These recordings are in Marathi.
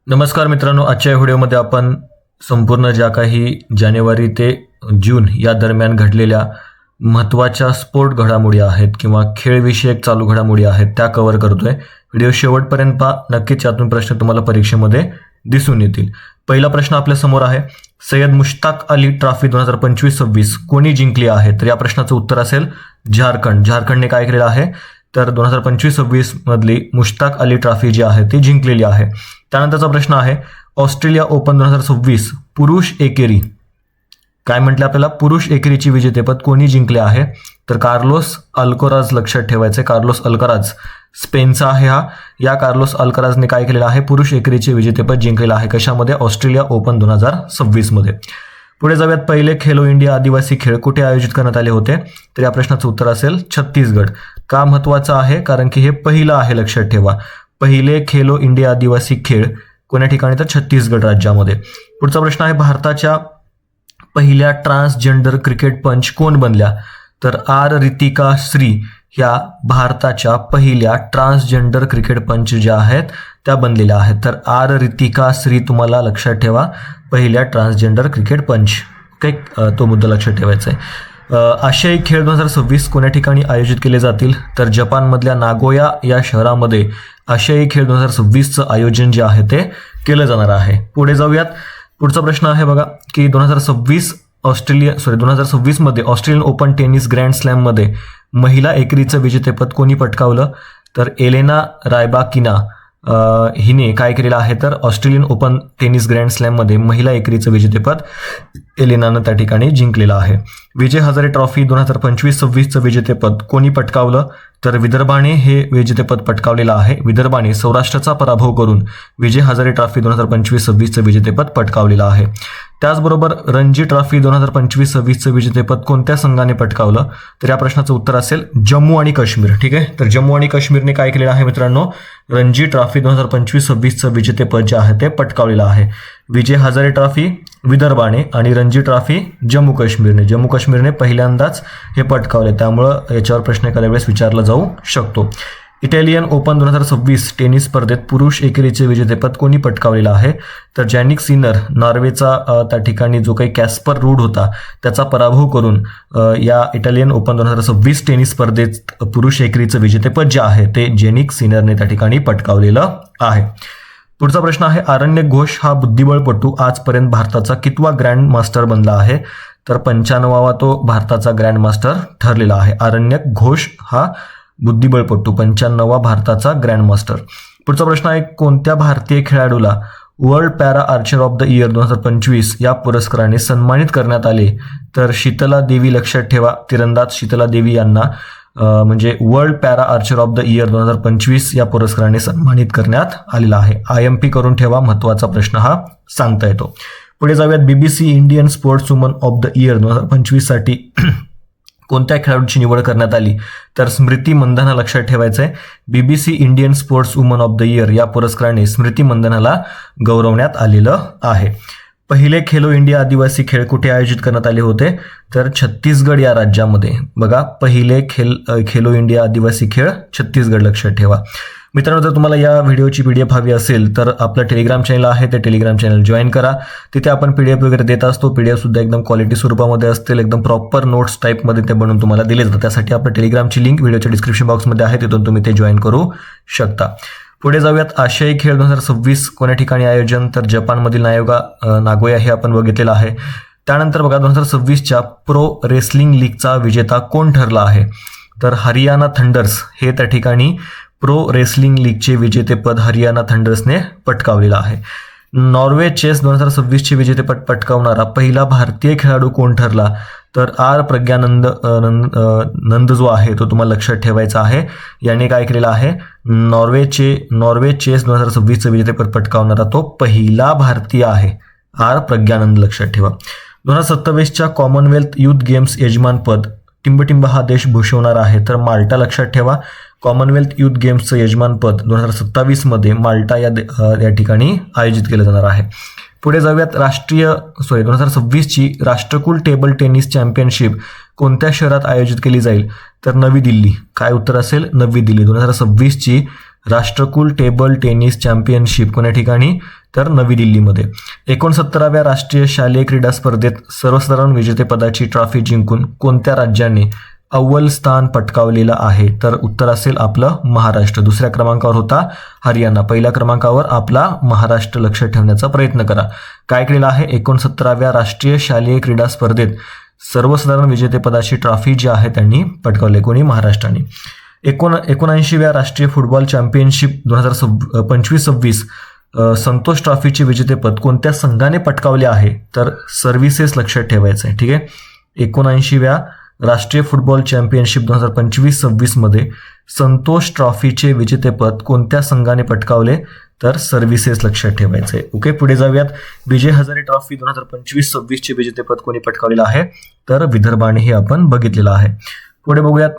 नमस्कार मित्रांनो, आजच्या या व्हिडिओमध्ये आपण संपूर्ण ज्या काही जानेवारी ते जून या दरम्यान घडलेल्या महत्त्वाच्या स्पोर्ट घडामोडी आहेत किंवा खेळविषयक चालू घडामोडी आहेत त्या कव्हर करतोय. व्हिडिओ शेवटपर्यंत पहा, नक्कीच यातून प्रश्न तुम्हाला परीक्षेमध्ये दिसून येतील. पहिला प्रश्न आपल्या समोर आहे, सय्यद मुश्ताक अली ट्रॉफी 2025-26 कोणी जिंकली आहे? तर या प्रश्नाचं उत्तर असेल झारखंड. झारखंडने काय केलेलं आहे तर 2025-26 मधली मुश्ताक अली ट्रॉफी जी आहे ती जिंकलेली आहे. त्यानंतरचा प्रश्न आहे, ऑस्ट्रेलिया ओपन 2026 पुरुष एकेरी, काय म्हटलं आपल्याला, पुरुष एकेरीची विजेतेपद कोणी जिंकले आहे? तर कार्लोस अल्कराज. लक्षात ठेवायचे कार्लोस अल्कराज, स्पेनचा आहे हा. या कार्लोस अल्कराजने काय केलेलं आहे, पुरुष एकेरीचे विजेतेपद जिंकलेलं आहे. कशामध्ये? ऑस्ट्रेलिया ओपन 2026 मध्ये. पुढे जाऊयात, पहिले खेलो इंडिया आदिवासी खेळ कुठे आयोजित करण्यात आले होते? तर या प्रश्नाचं उत्तर असेल छत्तीसगड. का महत्त्वाचं आहे? कारण की हे पहिलं आहे, लक्षात ठेवा. पहिले खेलो इंडिया आदिवासी खेळ कोण्या ठिकाणी? तर छत्तीसगड राज्यामध्ये. पुढचा प्रश्न आहे, भारताच्या पहिल्या ट्रान्सजेंडर क्रिकेट पंच कोण बनल्या? तर आर रितिका श्री ह्या भारताच्या पहिल्या ट्रान्सजेंडर क्रिकेट पंच ज्या आहेत त्या बनलेल्या आहेत. तर आर रितिका श्री तुम्हाला लक्षात ठेवा, पहिल्या ट्रान्सजेंडर क्रिकेट पंच. ओके, तो मुद्दा लक्षात ठेवायचा आहे. आशियाई खेळ 2026 कोण्या ठिकाणी आयोजित केले जातील? तर जपानमधल्या नागोया या शहरामध्ये आशियाई खेळ 2026चं आयोजन जे आहे ते केलं जाणार आहे. पुढे जाऊयात, पुढचा प्रश्न आहे बघा की 2026 मध्ये Australian open tennis grand slam मध्ये महिला एकेरीचं विजेतेपद कोणी पटकावलं? तर एलेना रायबाकिना हिने काय केलेलं आहे तर Australian open tennis grand slam मध्ये महिला एकेरीचं विजेतेपद एलेनानं त्या ठिकाणी जिंकलेलं आहे. विजय हजारे ट्रॉफी 2025-26चं विजेतेपद कोणी पटकावलं? तर विदर्भाने हे विजेतेपद पटकावलेलं आहे. विदर्भाने सौराष्ट्राचा पराभव करून विजय हजारे ट्रॉफी 2025-26चं विजेतेपद पटकावलेलं आहे. त्याचबरोबर रणजी ट्रॉफी 2025-26चं विजेतेपद कोणत्या संघाने पटकावलं? तर या प्रश्नाचं उत्तर असेल जम्मू आणि काश्मीर. ठीक आहे, तर जम्मू आणि काश्मीरने काय केलेलं आहे मित्रांनो, रणजी ट्रॉफी 2025-26चं विजेतेपद जे आहे ते पटकावलेलं आहे. विजय हजारे ट्रॉफी विदर्भाने आणि रणजी ट्रॉफी जम्मू काश्मीरने पहिल्यांदाच हे पटकावले, त्यामुळं याच्यावर प्रश्न एखाद्या वेळेस विचारला जाऊ शकतो. इटालियन ओपन 2026 टेनिस स्पर्धेत पुरुष एकेरीचे विजेतेपद कोणी पटकावलेलं आहे? तर जॅनिक सिनर नॉर्वेचा त्या ठिकाणी जो काही कॅस्पर रूड होता त्याचा पराभव करून या इटालियन ओपन 2026 टेनिस स्पर्धेत पुरुष एकेरीचं विजेतेपद जे आहे ते जेनिक सिनरने त्या ठिकाणी पटकावलेलं आहे. पुढचा प्रश्न आहे, आरण्यक घोष हा बुद्धिबळपटू आजपर्यंत भारताचा कितवा ग्रँड मास्टर बनला आहे? तर 95वा तो भारताचा ग्रँड मास्टर ठरलेला आहे. आरण्यक घोष हा बुद्धिबळपटू 95वा भारताचा ग्रँड मास्टर. पुढचा प्रश्न आहे, कोणत्या भारतीय खेळाडूला world para Archer of the year 2025 या पुरस्काराने सन्मानित करण्यात आले? तर शीतला देवी. लक्षात ठेवा, तिरंदाज शीतला देवी यांना म्हणजे world para Archer of the year 2025 या पुरस्काराने सन्मानित करण्यात आलेला आहे. IMP करून ठेवा, महत्त्वाचा प्रश्न हा सांगता येतो. पुढे जाऊयात, BBC Indian sports woman of the year 2025 साठी कोणत्या खेळाडूची निवड करण्यात आली? तर स्मृती मंधाना. लक्षात ठेवायचं आहे, BBC Indian sports woman of the year या पुरस्काराने स्मृती मंधानाला गौरवण्यात आलेलं आहे. पहिले खेलो इंडिया आदिवासी खेळ कुठे आयोजित करण्यात आले होते? तर छत्तीसगड या राज्यामध्ये. बघा, पहिले खेलो इंडिया आदिवासी खेळ छत्तीसगड. लक्षात ठेवा मित्रांनो. जर तुम्हाला या व्हिडिओची PDF हवी असेल तर आपलं टेलिग्राम चॅनल आहे, ते टेलिग्राम चॅनल जॉईन करा. तिथे आपण PDF वगैरे देत असतो. PDF सुद्धा एकदम क्वालिटी स्वरूपामध्ये असतील, एकदम प्रॉपर नोट्स टाईपमध्ये ते बनवून तुम्हाला दिले जातात. त्यासाठी आपल्या टेलिग्रामची लिंक व्हिडिओच्या डिस्क्रिप्शन बॉक्समध्ये आहे, तिथून तुम्ही ते जॉईन करू शकता. पुढे जाऊयात, आशियाई खेळ 2026 कोण्या ठिकाणी आयोजन? तर जपानमधील नागोया हे आपण बघितलेलं आहे. त्यानंतर बघा, 2026च्या प्रो रेसलिंग लीगचा विजेता कोण ठरला आहे? तर हरियाणा थंडर्स हे त्या ठिकाणी प्रो रेसलिंग लीगचे विजेतेपद हरियाणा थंडर्सने पटकावलेलं आहे. नॉर्वे चेस 2026चे विजेतेपद पटकावणारा पहिला भारतीय खेळाडू कोण ठरला? तर आर प्रज्ञानंद नंद जो आहे तो तुम्हाला लक्षात ठेवायचा आहे. याने काय केलेलं आहे, नॉर्वे चेस 2026चं विजेतेपद पटकावणारा तो पहिला भारतीय आहे, आर प्रज्ञानंद. लक्षात ठेवा. 2027च्या कॉमनवेल्थ युथ गेम्स यजमानपद टिंबटिंब हा देश भूषवणार आहे? तर माल्टा. लक्षात ठेवा, कॉमनवेल्थ युथ गेम्सचं यजमानपद 2027 मध्ये माल्टा या ठिकाणी आयोजित केलं जाणार आहे. पुढे जाऊयात, 2026ची राष्ट्रकुल टेबल टेनिस चॅम्पियनशिप कोणत्या शहरात आयोजित केली जाईल? तर नवी दिल्ली. काय उत्तर असेल? नवी दिल्ली. 2026ची राष्ट्रकुल टेबल टेनिस चॅम्पियनशिप कोण्या ठिकाणी, तर नवी दिल्लीमध्ये. 69व्या राष्ट्रीय शालेय क्रीडा स्पर्धेत सर्वसाधारण विजेतेपदाची ट्रॉफी जिंकून कोणत्या राज्याने अव्वल स्थान पटकावलेलं आहे, तर उत्तर असेल आपलं महाराष्ट्र. दुसऱ्या क्रमांकावर होता हरियाणा, पहिल्या क्रमांकावर आपला महाराष्ट्र. लक्षात ठेवण्याचा प्रयत्न करा. काय केलेलं आहे, 69व्या राष्ट्रीय शालेय क्रीडा स्पर्धेत सर्वसाधारण विजेतेपदाची ट्रॉफी जी आहे त्यांनी पटकावली, कोणी, महाराष्ट्राने. 79व्या राष्ट्रीय फुटबॉल चॅम्पियनशिप 2025-26 संतोष ट्रॉफीचे विजेतेपद कोणत्या संघाने पटकावले आहे, तर सर्व्हिसेस. लक्षात ठेवायचं आहे. ठीक आहे, 79व्या राष्ट्रीय फुटबॉल चॅम्पियनशिप 2025-26 मध्ये संतोष ट्रॉफीचे विजेतेपद कोणत्या संघाने पटकावले, तर सर्व्हिसेस. लक्षात ठेवायचे. ओके, पुढे जाऊयात. विजय हजारे ट्रॉफी 2025-26 चे विजेतेपद कोणी पटकावलेलं आहे, तर विदर्भाने हे आपण बघितलेलं आहे. पुढे बघूयात.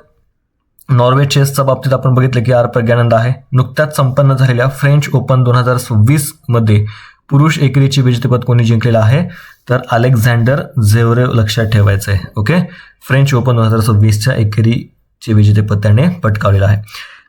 नॉर्वे चेसच्या बाबतीत आपण बघितलं की आर प्रज्ञानंद आहे. नुकत्याच संपन्न झालेल्या फ्रेंच ओपन 2026 मध्ये पुरुष एकेरीचे विजेतेपद कोणी जिंकलेलं आहे, तर अलेक्झांडर झेव्हरेव. लक्षात ठेवायचं आहे. ओके, फ्रेंच ओपन 2026च्या एकेरीचे विजेतेपद त्याने पटकावलेलं आहे.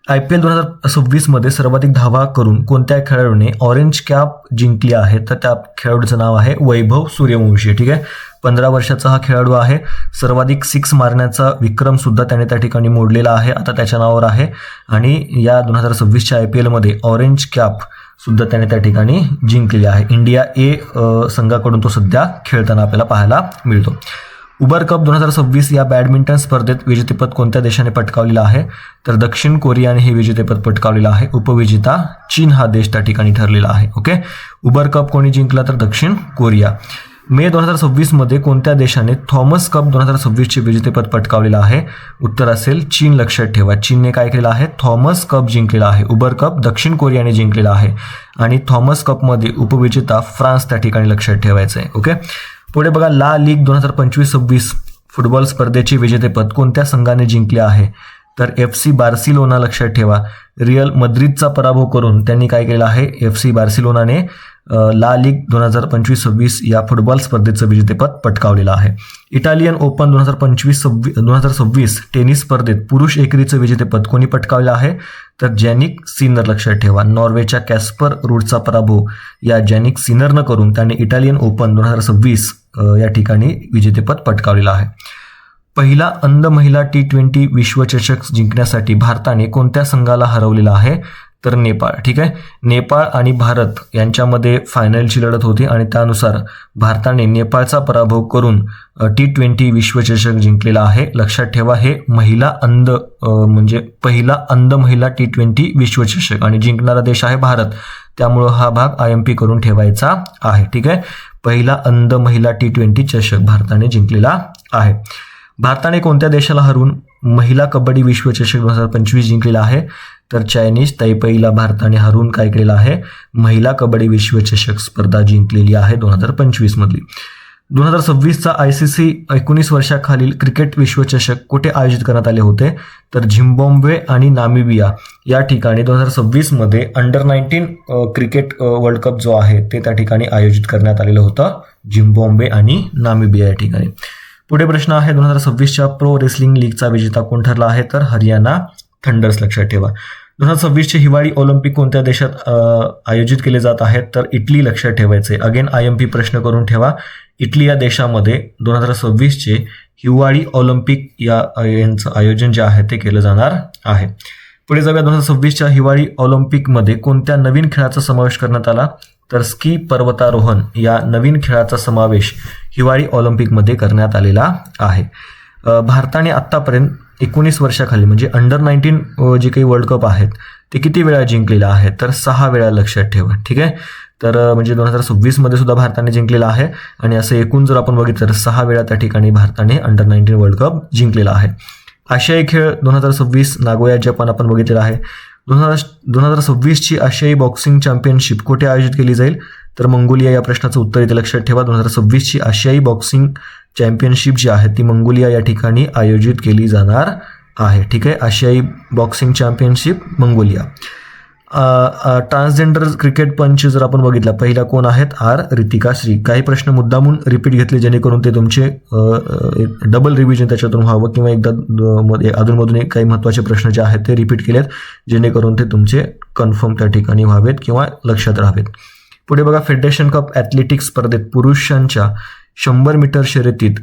IPL 2026 मध्ये सर्वाधिक धावा करून कोणत्या खेळाडूने ऑरेंज कॅप जिंकली आहे, तर त्या खेळाडूचं नाव आहे वैभव सूर्यवंशी. ठीक आहे, 15 वर्षाचा हा खेळाडू आहे. सर्वाधिक 6 मारण्याचा विक्रम सुद्धा त्याने त्या ठिकाणी मोडलेला आहे, आता त्याच्या नावावर आहे. आणि या 2026च्या IPL मध्ये ऑरेंज कॅप सुद्धा त्याने त्या ठिकाणी जिंकलेली आहे. इंडिया A संघाकडून तो सध्या खेळताना आपल्याला पाहायला मिळतो. उबर कप 2026 या बॅडमिंटन स्पर्धेत विजेतेपद कोणत्या देशाने पटकावलेलं आहे, तर दक्षिण कोरियाने हे विजेतेपद पटकावलेलं आहे. उपविजेता चीन हा देश त्या ठिकाणी ठरलेला आहे. ओके, उबर कप कोणी जिंकला, तर दक्षिण कोरिया. मे 2026 मध्ये कोणत्या देशाने थॉमस कप 2026 चे विजेतेपद पटकावलेलं आहे, उत्तर असेल चीन. लक्षात ठेवा, चीनने काय केलं आहे, थॉमस कप जिंकलेला आहे. उबर कप दक्षिण कोरियाने जिंकलेला आहे आणि थॉमस कपमध्ये उपविजेता फ्रान्स त्या ठिकाणी. लक्षात ठेवायचं आहे. ओके, पुढे बघा. ला लीग 2025-26 फुटबॉल स्पर्धेचे विजेतेपद कोणत्या संघाने जिंकले आहे, तर FC बार्सिलोना. लक्षात ठेवा, रिअल मद्रिदचा पराभव करून त्यांनी काय केलेलं आहे, FC बार्सिलोनाने ला लीग 2025-26 या फुटबॉल स्पर्धेचं विजेतेपद पटकावलेलं आहे. इटालियन ओपन 2026 टेनिस स्पर्धेत पुरुष एकेरीचं विजेतेपद कोणी पटकावलं आहे, तर जॅनिक सिनर. लक्षात ठेवा, नॉर्वेच्या कॅस्पर रूडचा पराभव या जॅनिक सिनरनं करून त्याने इटालियन ओपन 2026 या ठिकाणी विजेतेपद पटकावलेलं आहे. पहिला अंध महिला T20 विश्वचषक जिंकण्यासाठी भारताने कोणत्या संघाला हरवलेला आहे, तर नेपाळ. ठीक आहे, नेपाळ आणि भारत यांच्यामध्ये फायनलची लढत होती आणि त्यानुसार भारताने नेपाळचा पराभव करून T20 विश्वचषक जिंकलेला आहे. लक्षात ठेवा, हे महिला अंध म्हणजे पहिला अंध महिला T20 विश्वचषक आणि जिंकणारा देश आहे भारत, त्यामुळं हा भाग IMP करून ठेवायचा आहे. ठीक आहे, पहिला अंध महिला T20 चषक भारताने जिंकलेला आहे. भारताने कोणत्या देशाला हरवून महिला कबड्डी विश्वचषक 2025 जिंकलेला आहे, तर चायनीज तैपेईला भारताने हरवून काय केलेलं आहे, महिला कबड्डी विश्वचषक स्पर्धा जिंकलेली आहे 2025 मधली. 2026चा ICC 19 वर्षाखालील क्रिकेट विश्वचषक कुठे आयोजित करण्यात आले होते, तर झिम्बाब्वे आणि नामिबिया या ठिकाणी 2026 मध्ये अंडर-19 क्रिकेट वर्ल्ड कप जो आहे ते त्या ठिकाणी आयोजित करण्यात आलेलं होतं, झिम्बाब्वे आणि नामिबिया या ठिकाणी. पुढे प्रश्न आहे, 2026च्या प्रो रेसलिंग लीगचा विजेता कोण ठरला आहे, तर हरियाणा थंडर्स. लक्षात ठेवा. 2026चे हिवाळी ऑलिम्पिक कोणत्या देशात आयोजित केले जात आहेत, तर इटली. लक्षात ठेवायचे. अगेन IMP प्रश्न करून ठेवा, इटली या देशामध्ये 2026चे हिवाळी ऑलिम्पिक यांचं आयोजन जे आहे ते केलं जाणार आहे. पुढे जाऊया. 2026च्या हिवाळी ऑलिम्पिकमध्ये कोणत्या नवीन खेळाचा समावेश करण्यात आला, तर स्की पर्वतारोहण या नवीन खेळाचा समावेश हिवाळी ऑलिम्पिकमध्ये करण्यात आलेला आहे. भारताने आत्तापर्यंत 19 वर्षाखाली म्हणजे अंडर-19 जे काही वर्ल्ड कप आहेत ते किती वेळा जिंकलेला आहे, तर 6 वेळा. लक्षात ठेवा. ठीक आहे, तर म्हणजे 2026 मध्ये सुद्धा भारताने जिंकलेला आहे आणि असं एकूण जर आपण बघितलं तर 6 वेळा त्या ठिकाणी भारताने अंडर-19 वर्ल्ड कप जिंकलेला आहे. आशियाई खेळ 2026 नागोया जपान आपण बघितलेला आहे. 2026ची आशियाई बॉक्सिंग चॅम्पियनशिप कुठे आयोजित केली जाईल, तर मंगोलिया. या प्रश्नाचं उत्तर इथे लक्षात ठेवा. 2026ची आशियाई बॉक्सिंग चॅम्पियनशिप जी आहे ती मंगोलिया या ठिकाणी आयोजित केली जाणार आहे. ठीक आहे, आशियाई boxing championship Mongolia. Transgender cricket पंच जर आपण बघितला, पहिला कोण आहेत? आर रितिका श्री. काही प्रश्न मुद्दामून रिपीट घेतले जेणेकरून ते तुमचे डबल रिव्हिजन त्याच्यातून व्हावं, किंवा एकदा अधूनमधून काही महत्त्वाचे प्रश्न जे आहेत ते रिपीट केलेत जेणेकरून ते तुमचे कन्फर्म त्या ठिकाणी व्हावेत किंवा लक्षात राहावेत. पुढे बघा, फेडरेशन कप ॲथलेटिक्स स्पर्धेत पुरुषांच्या 100 मीटर शर्यतीत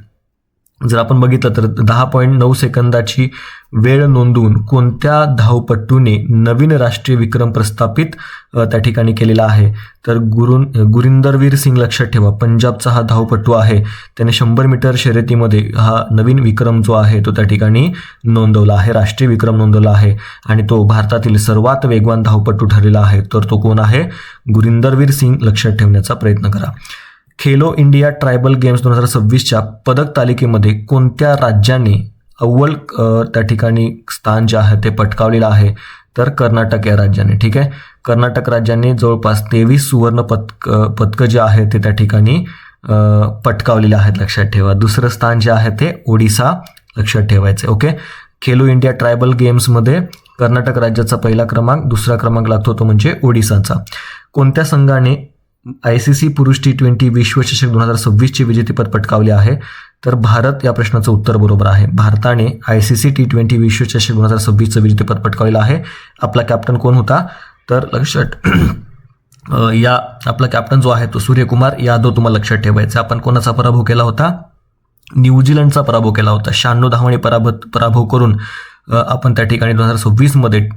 जर आपण बघितलं तर 10.9 सेकंदाची वेळ नोंदवून कोणत्या धावपटूने नवीन राष्ट्रीय विक्रम प्रस्थापित त्या ठिकाणी केलेला आहे? तर गुरिंदरवीर सिंग. लक्षात ठेवा, पंजाबचा हा धावपटू आहे. त्याने 100 मीटर शर्यतीमध्ये हा नवीन विक्रम जो आहे तो त्या ठिकाणी नोंदवला आहे, राष्ट्रीय विक्रम नोंदवला आहे, आणि तो भारतातील सर्वात वेगवान धावपटू ठरलेला आहे. तर तो कोण आहे? गुरिंदरवीर सिंग. लक्षात ठेवण्याचा प्रयत्न करा. खेलो इंडिया ट्रायबल गेम्स 2026च्या पदक तालिकेमध्ये कोणत्या राज्याने अव्वल त्या ठिकाणी स्थान जे आहे ते पटकावलेलं आहे? तर कर्नाटक या राज्याने. ठीक आहे, कर्नाटक राज्याने जवळपास 23 सुवर्ण पदकं जे आहे ते त्या ठिकाणी पटकावलेले आहेत. लक्षात ठेवा. दुसरं स्थान जे आहे ते ओडिसा. लक्षात ठेवायचं. ओके, खेलो इंडिया ट्रायबल गेम्समध्ये कर्नाटक राज्याचा पहिला क्रमांक, दुसरा क्रमांक लागतो तो म्हणजे ओडिसाचा. कोणत्या संघाने ICC पुरुष T20 विश्वचषक 2026चे विजेतेपद पटकावले आहे? तर भारत या प्रश्नाचं उत्तर बरोबर आहे. भारताने ICC T20 विश्वचषक 2026चं विजेतेपद पटकावलेलं आहे. आपला कॅप्टन कोण होता? तर लक्षात आपला कॅप्टन जो आहे तो सूर्यकुमार यादव. तुम्हाला लक्षात ठेवायचं. आपण कोणाचा पराभव केला होता? न्यूझीलंडचा पराभव केला होता. 96 धावांनी पराभव करून आपण त्या ठिकाणी 2026मध्ये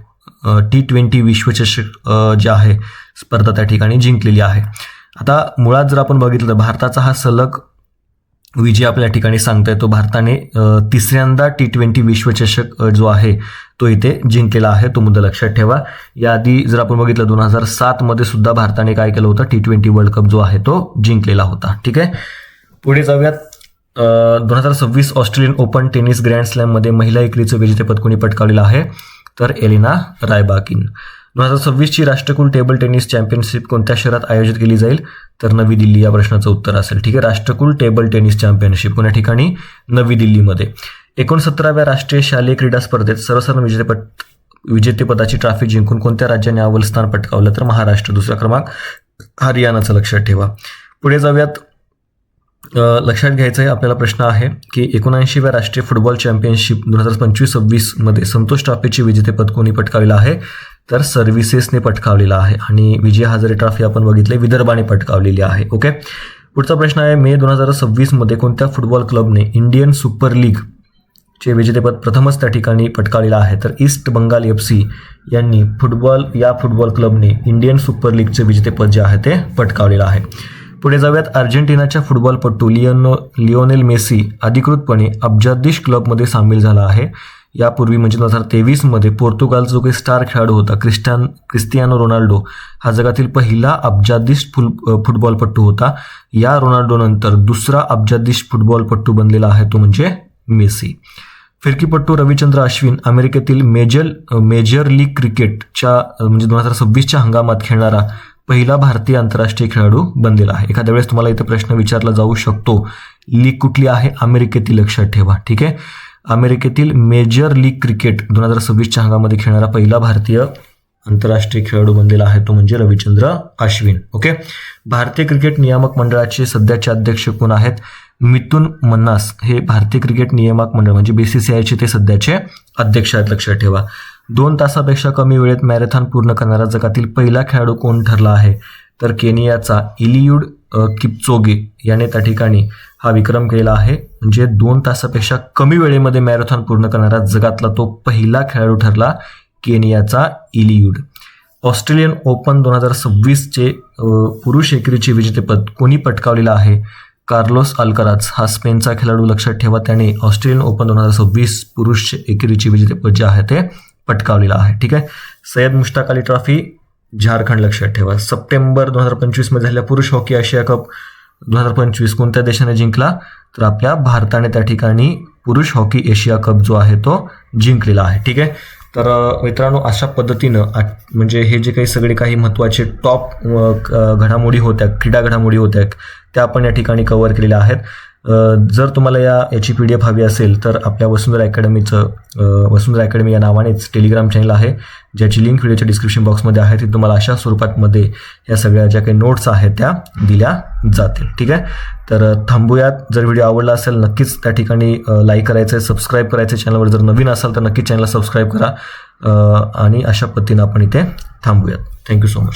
T20 विश्वचषक जे आहे स्पर्धा त्या ठिकाणी जिंकलेली आहे. आता मुळात जर आपण बघितलं तर भारताचा हा सलग विजय आपल्या ठिकाणी सांगता येतो. भारताने तिसऱ्यांदा T20 विश्वचषक जो आहे तो इथे जिंकलेला आहे. तो मुद्दा लक्षात ठेवा. याआधी जर आपण बघितलं 2007मध्ये सुद्धा भारताने काय केलं होतं? T20 वर्ल्ड कप जो आहे तो जिंकलेला होता. ठीक आहे, पुढे जाऊयात. 2026 ऑस्ट्रेलियन ओपन टेनिस ग्रँड स्लॅममध्ये महिला एकेरीचं विजेतेपद कोणी पटकावलेलं आहे? तर एलिना रायबाकिन. 2026ची राष्ट्रकुल टेबल टेनिस चॅम्पियनशिप कोणत्या शहरात आयोजित केली जाईल? तर नवी दिल्ली या प्रश्नाचं उत्तर असेल. ठीक आहे, राष्ट्रकुल टेबल टेनिस चॅम्पियनशिप कोण्या ठिकाणी? नवी दिल्लीमध्ये. 69व्या राष्ट्रीय शालेय क्रीडा स्पर्धेत सर्वसाधारण विजेतेपदाची ट्रॉफी जिंकून कोणत्या राज्याने अव्वल स्थान पटकावलं? तर महाराष्ट्र. दुसरा क्रमांक हरियाणाचं. लक्षात ठेवा. पुढे जाऊयात. लक्षात घ्यायचं आहे आपल्याला प्रश्न आहे की 79व्या राष्ट्रीय फुटबॉल चॅम्पियनशिप 2025-26 मध्ये संतोष ट्रॉफीचे विजेतेपद कोणी पटकावलेलं आहे? तर सर्व्हिसेसने पटकावलेला आहे. आणि विजय हजारे ट्रॉफी आपण बघितले विदर्भाने पटकावलेली आहे. ओके, पुढचा प्रश्न आहे, मे 2026 मध्ये कोणत्या फुटबॉल क्लबने इंडियन सुपर लीग चे विजेतेपद प्रथमच त्या ठिकाणी पटकावलेलं आहे? तर ईस्ट बंगाल FC यांनी फुटबॉल क्लबने इंडियन सुपर लीगचे विजेतेपद जे आहे ते पटकावलेलं आहे. पुढे जाऊयात. अर्जेंटिनाच्या फुटबॉलपटू लिओनेल मेसी अधिकृतपणे अब्जाधीश क्लबमध्ये सामील झाला आहे. यापूर्वी म्हणजे 2023मध्ये पोर्तुगालचा जो काही स्टार खेळाडू होता क्रिस्टियानो रोनाल्डो हा जगातील पहिला अब्जाधीश फुटबॉलपटू होता. या रोनाल्डोनंतर दुसरा अब्जाधीश फुटबॉलपटू बनलेला आहे तो म्हणजे मेसी. फिरकीपटू रविचंद्र अश्विन अमेरिकेतील मेजर लीग क्रिकेटच्या म्हणजे 2026च्या हंगामात खेळणारा पहिला भारतीय आंतरराष्ट्रीय खेळाडू बनलेला आहे. एखाद्या वेळेस तुम्हाला इथे प्रश्न विचारला जाऊ शकतो, लीग कुठली आहे? अमेरिकेतील. लक्षात ठेवा. ठीक आहे, अमेरिकेतील मेजर लीग क्रिकेट 2026च्या हंगामामध्ये खेळणारा पहिला भारतीय आंतरराष्ट्रीय खेळाडू बनलेला आहे तो म्हणजे रविचंद्र अश्विन. ओके, भारतीय क्रिकेट नियामक मंडळाचे सध्याचे अध्यक्ष कोण आहेत? मिथुन मन्हास हे भारतीय क्रिकेट नियामक मंडळ म्हणजे BCCIचे ते सध्याचे अध्यक्ष आहेत. लक्षात ठेवा. 2 तासापेक्षा कमी वेळेत मॅरेथॉन पूर्ण करणारा जगातील पहिला खेळाडू कोण ठरला आहे? तर केनियाचा इलियूड किपचोगे याने त्या ठिकाणी हा विक्रम केलेला आहे. म्हणजे 2 तासापेक्षा कमी वेळेमध्ये मॅरेथॉन पूर्ण करणारा जगातला तो पहिला खेळाडू ठरला केनियाचा इलियूड. ऑस्ट्रेलियन ओपन 2026चे पुरुष एकेरीचे विजेतेपद कोणी पटकावलेलं आहे? कार्लोस अल्कराज हा स्पेनचा खेळाडू. लक्षात ठेवा, त्याने ऑस्ट्रेलियन ओपन 2026 पुरुष एकेरीचे विजेतेपद जे आहे ते पटकावलेला आहे. ठीक आहे, सय्यद मुश्ताक अली ट्रॉफी झारखंड. लक्षात ठेवा. सप्टेंबर 2025 मध्ये झालेल्या पुरुष हॉकी आशिया कप 2025 कोणत्या देशाने जिंकला? तर आपल्या भारताने त्या ठिकाणी पुरुष हॉकी एशिया कप जो आहे तो जिंकलेला आहे. ठीक आहे, तर मित्रांनो अशा पद्धतीनं म्हणजे हे जे काही महत्त्वाचे टॉप घडामोडी होत्या, क्रीडा घडामोडी होत्या त्या आपण या ठिकाणी कव्हर केलेल्या आहेत. जर तुम्हाला याची PDF हवी असेल तर आपल्या वसुंधरा अकॅडमी या नावानेच टेलिग्राम चॅनल आहे, ज्याची लिंक व्हिडिओच्या डिस्क्रिप्शन बॉक्समध्ये आहे. ती तुम्हाला अशा स्वरूपातमध्ये या सगळ्या ज्या काही नोट्स आहेत त्या दिल्या जातील. ठीक आहे, तर थांबूयात. जर व्हिडिओ आवडला असेल नक्कीच त्या ठिकाणी लाईक करायचं आहे, सबस्क्राईब करायचं आहे. चॅनलवर जर नवीन असाल तर नक्कीच चॅनलला सबस्क्राईब करा आणि अशा पद्धतीनं आपण इथे थांबूयात. Thank you so much.